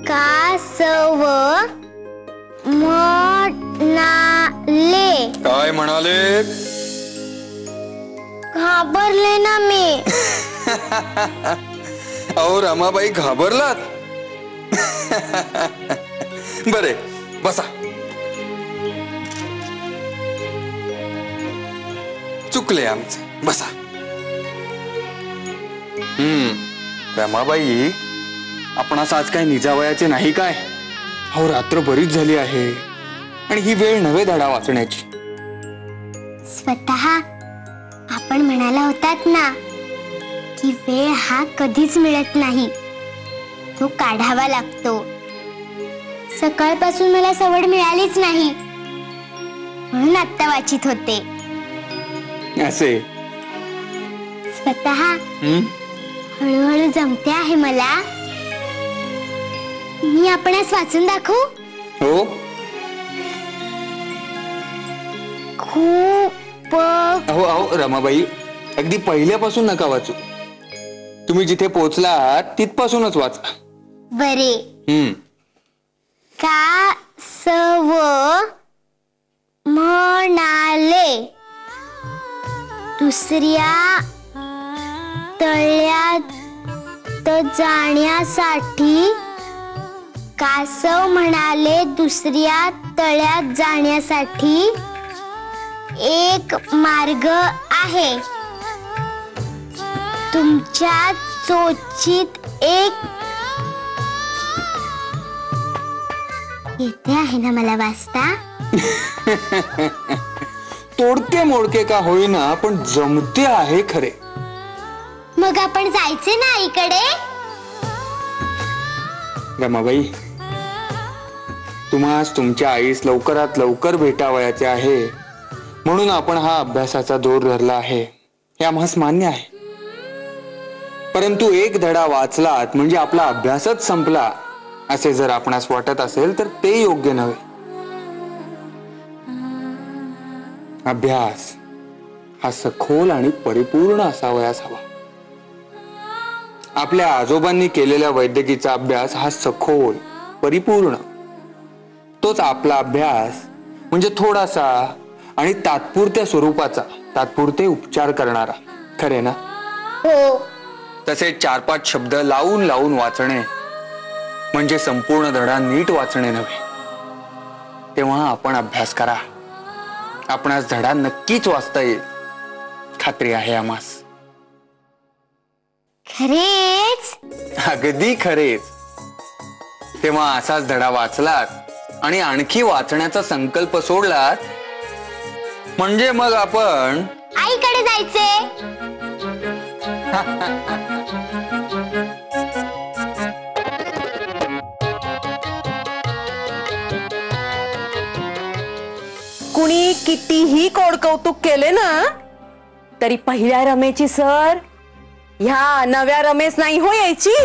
कासव म्हणाले. काय म्हणाले? घाबरले ना मी. अहो रमाबाई घाबरलात? बरे बसा. चुकले आमचे, बसा. रमाबाई, आपणास आज काय निजावयाचे नाही काय? अहो रात्र बरीच झाली आहे आणि ही वेळ नव्हे धडा वाचण्याची. स्वतः आपण म्हणाला होतात ना की वेळ हा कधीच मिळत नाही, तो काढावा लागतो. सकाळपासून मला सवड मिळालीच नाही, म्हणून आत्ता वाचित होते. असे स्वतः हळूहळू जमते आहे मला. मी आपणास वाचून दाखवू? हो. खूप. अहो अहो रमाबाई, अगदी पहिल्यापासून नका वाचू. तुम्ही जिथे पोहोचलात तिथपासूनच वाचा. बरे. कासव म्हणाले, दुसऱ्या तळ्यात जाण्यासाठी. कासव म्हणाले, दुसऱ्या तळ्यात जाण्यासाठी एक मार्ग आहे. तुमच्या चोचीत एक. येते आहे ना मला वाचता? तोडके मोडके का होईना पण जमते आहे खरे. मग आपण जायचे ना आईकडे? रमाबाई, तुम्हास तुमच्या आईस लवकरात लवकर भेटावयाचे आहे, म्हणून आपण हा अभ्यासाचा दोर धरला आहे, हे आम्हास मान्य आहे. परंतु एक धडा वाचलात म्हणजे आपला अभ्यासच संपला असे जर आपणास वाटत असेल तर ते योग्य नव्हे. अभ्यास हा सखोल आणि परिपूर्ण असावयास हवा. आपल्या आजोबांनी केलेल्या वैद्यकीचा अभ्यास हा सखोल, परिपूर्ण. तोच आपला अभ्यास म्हणजे थोडासा आणि तात्पुरत्या स्वरूपाचा, तात्पुरते उपचार करणारा. खरे ना? हो. तसे 4-5 शब्द लावून लावून वाचणे म्हणजे संपूर्ण धडा नीट वाचणे नव्हे. तेव्हा आपण अभ्यास करा, आपणास धडा नक्कीच वाचता येईल, खात्री आहे आम्हास. खरेच? अगदी खरेच. तेव्हा असाच धडा वाचलात आणि आणखी वाचण्याचा संकल्प सोडलात म्हणजे मग आपण आईकडे जायचे. कुणी कितीही कोडकौतुक केले ना तरी पहिल्या रमेची सर ह्या नव्या रमेश नाही हो यायची.